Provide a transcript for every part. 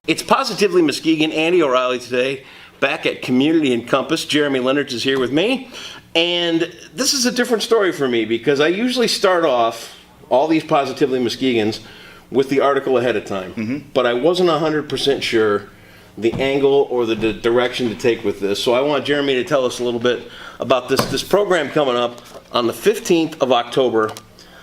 It's Positively Muskegon. Andy O'Reilly today, back at Community enCompass. Jeremy Leonard is here with me. And this is a different story for me because I usually start off all these Positively Muskegans with the article ahead of time. But I wasn't 100% sure the angle or the direction to take with this. So I want Jeremy to tell us a little bit about this program coming up on the 15th of October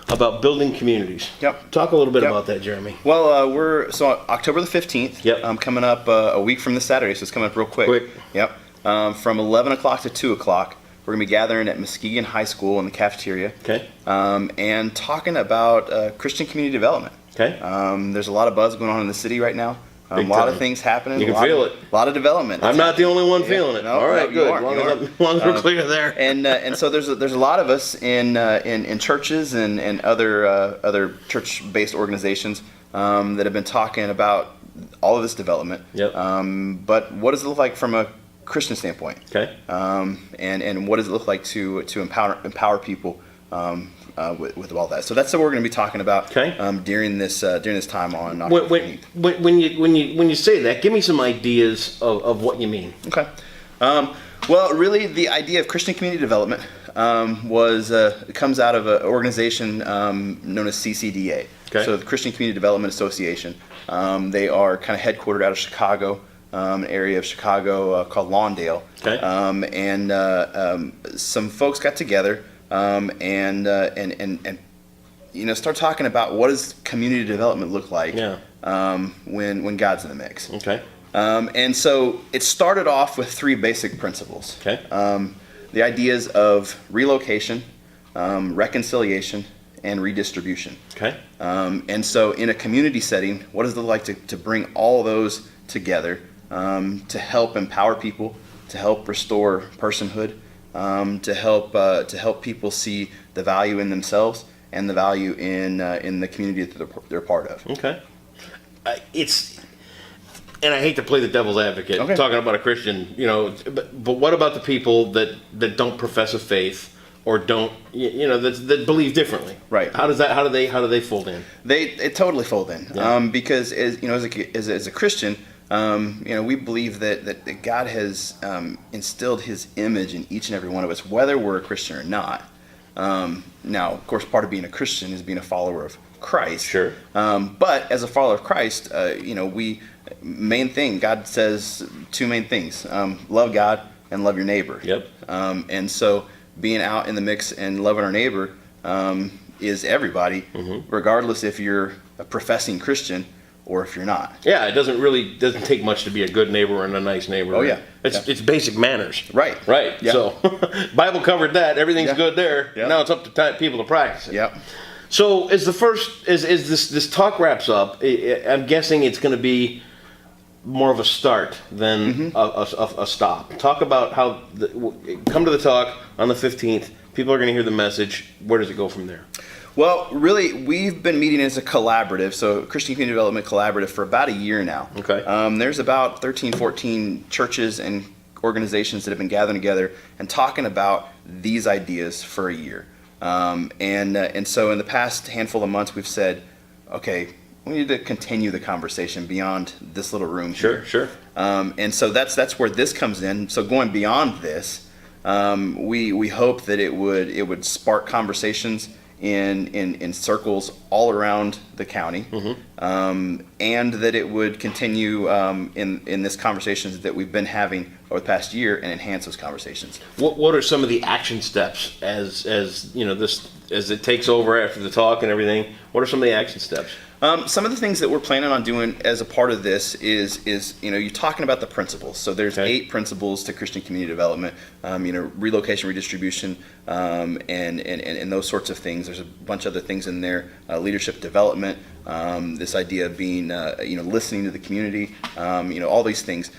about building communities. Yep. Talk a little bit about that, Jeremy. Well, we're October the 15th. Yep. Coming up a week from this Saturday, so it's coming up real quick. Yep. From 11 o'clock to 2 o'clock, we're going to be gathering at Muskegon High School in the cafeteria. Okay. And talking about Christian community development. Okay. There's a lot of buzz going on in the city right now. A lot of things happening. You can feel it. A lot of development. I'm not the only one feeling it. No, all right, good. As long as we're clear there. And so there's a lot of us in churches and other church-based organizations that have been talking about all of this development. Yep. But what does it look like from a Christian standpoint? Okay. And what does it look like to empower people with all that? So that's what we're going to be talking about. Okay. During this time on October 15th. When you say that, give me some ideas of what you mean. Okay. Well, really, the idea of Christian community development comes out of an organization known as CCDA. Okay. So the Christian Community Development Association. They are kind of headquartered out of Chicago, an area of Chicago called Lawndale. Okay. And some folks got together and start talking about what does community development look like. Yeah. When God's in the mix. Okay. And so it started off with three basic principles. Okay. The ideas of relocation, reconciliation, and redistribution. Okay. And so in a community setting, what does it look like to bring all those together to help empower people, to help restore personhood, to help people see the value in themselves and the value in the community that they're part of. Okay. And I hate to play the devil's advocate, talking about a Christian, but what about the people that don't profess a faith or don't, that believe differently? Right. How do they fold in? They totally fold in. Yeah. Because as a Christian, we believe that God has instilled His image in each and every one of us, whether we're a Christian or not. Now, of course, part of being a Christian is being a follower of Christ. Sure. But as a follower of Christ, God says two main things: love God and love your neighbor. Yep. And so being out in the mix and loving our neighbor is everybody, regardless if you're a professing Christian or if you're not. Yeah, it doesn't take much to be a good neighbor and a nice neighbor. Oh, yeah. It's basic manners. Right. Yeah. So Bible covered that. Everything's good there. Yeah. Now it's up to people to practice it. Yep. So as this talk wraps up, I'm guessing it's going to be more of a start than a stop. Talk about how come to the talk on the 15th. People are going to hear the message. Where does it go from there? Well, really, we've been meeting as a collaborative, so Christian Community Development Collaborative, for about a year now. Okay. There's about 13, 14 churches and organizations that have been gathering together and talking about these ideas for a year. And so in the past handful of months, we've said, okay, we need to continue the conversation beyond this little room here. Sure. And so that's where this comes in. So going beyond this, we hope that it would spark conversations in circles all around the county, and that it would continue in this conversations that we've been having over the past year and enhance those conversations. What are some of the action steps as it takes over after the talk and everything? What are some of the action steps? Some of the things that we're planning on doing as a part of this is you're talking about the principles. So there's 8 principles to Christian community development. Relocation, redistribution, and those sorts of things. There's a bunch of other things in there. Leadership development. This idea of being listening to the community. All these things.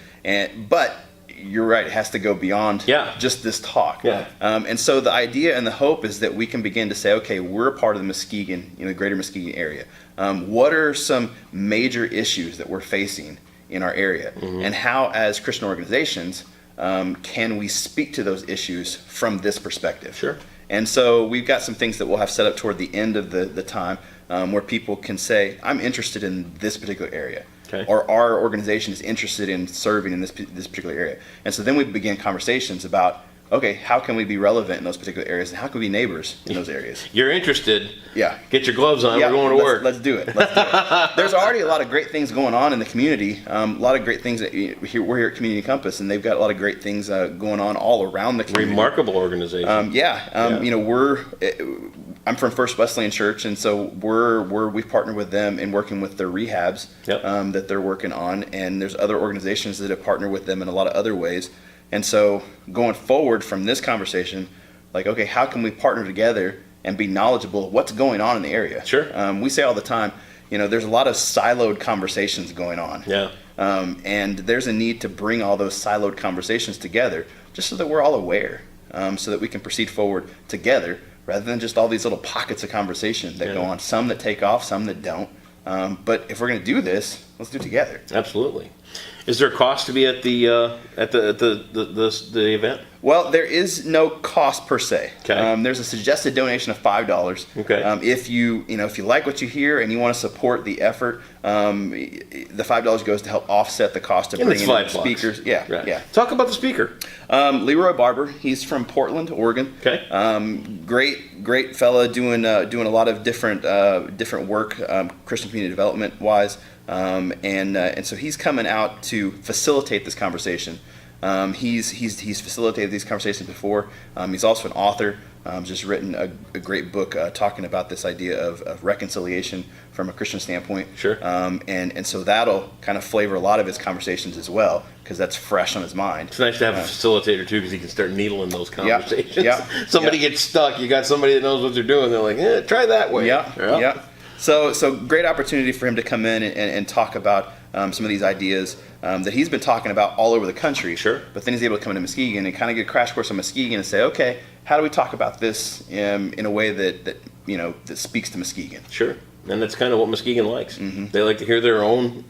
But you're right, it has to go beyond just this talk. Yeah. And so the idea and the hope is that we can begin to say, okay, we're a part of the Muskegon, the greater Muskegon area. What are some major issues that we're facing in our area? And how, as Christian organizations, can we speak to those issues from this perspective? Sure. And so we've got some things that we'll have set up toward the end of the time where people can say, I'm interested in this particular area. Okay. Or our organization is interested in serving in this particular area. And so then we begin conversations about, okay, how can we be relevant in those particular areas, and how can we be neighbors in those areas? You're interested. Yeah. Get your gloves on. We're going to work. Let's do it. Let's do it. There's already a lot of great things going on in the community. A lot of great things that we're here at Community enCompass, and they've got a lot of great things going on all around the community. Remarkable organization. You know, I'm from First Wesleyan Church, and so we've partnered with them in working with their rehabs that they're working on, and there's other organizations that have partnered with them in a lot of other ways. And so going forward from this conversation, like, okay, how can we partner together and be knowledgeable of what's going on in the area? Sure. We say all the time, you know, there's a lot of siloed conversations going on. Yeah. And there's a need to bring all those siloed conversations together just so that we're all aware, so that we can proceed forward together rather than just all these little pockets of conversation that go on, some that take off, some that don't. But if we're going to do this, let's do it together. Absolutely. Is there a cost to be at the event? Well, there is no cost per se. Okay. There's a suggested donation of $5. Okay. If you like what you hear and you want to support the effort, the $5 goes to help offset the cost of bringing in speakers. Yeah, right. Yeah. Talk about the speaker. Leroy Barber. He's from Portland, Oregon. Okay. Great fella doing a lot of different work, Christian community development wise. And so he's coming out to facilitate this conversation. He's facilitated these conversations before. He's also an author. Just written a great book talking about this idea of reconciliation from a Christian standpoint. Sure. And so that'll kind of flavor a lot of his conversations as well, because that's fresh on his mind. It's nice to have a facilitator too, because he can start needling those conversations. Yeah. Somebody gets stuck. You got somebody that knows what they're doing. They're like, try that way. Yeah. So great opportunity for him to come in and talk about some of these ideas that he's been talking about all over the country. Sure. But then he's able to come into Muskegon and kind of get a crash course on Muskegon and say, okay, how do we talk about this in a way that speaks to Muskegon? Sure. And that's kind of what Muskegon likes. Mm-hmm. They like to hear their own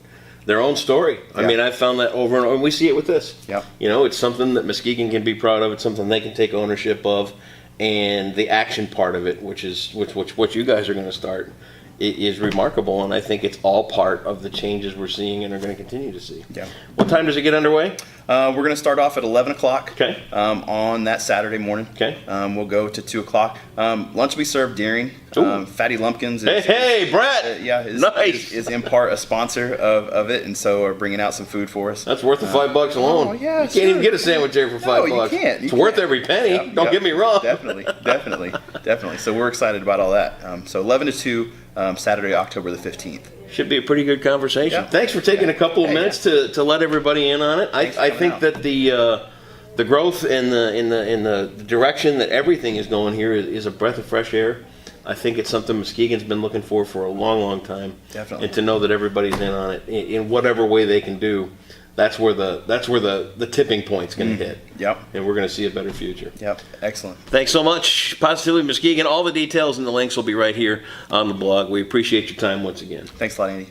story. I mean, I've found that over and over, and we see it with this. Yeah. You know, it's something that Muskegon can be proud of. It's something they can take ownership of, and the action part of it, which what you guys are going to start, is remarkable, and I think it's all part of the changes we're seeing and are going to continue to see. Yeah. What time does it get underway? We're going to start off at 11 o'clock. Okay. On that Saturday morning. Okay. We'll go to 2 o'clock. Lunch we serve during. Fatty Lumpkins. Hey, Brett. Nice. Is in part a sponsor of it, and so are bringing out some food for us. That's worth the $5 alone. Oh, yeah, you can't even get a sandwich there for $5. No, you can't. It's worth every penny. Don't get me wrong. Definitely. So we're excited about all that. So 11 to 2, Saturday, October the 15th. Should be a pretty good conversation. Yeah. Thanks for taking a couple of minutes to let everybody in on it. I think that the growth and the direction that everything is going here is a breath of fresh air. I think it's something Muskegon's been looking for a long time. Definitely. And to know that everybody's in on it in whatever way they can do, that's where the tipping point's going to hit. Yep. And we're going to see a better future. Yep. Excellent. Thanks so much, Positively Muskegon. All the details and the links will be right here on the blog. We appreciate your time once again. Thanks a lot, Andy.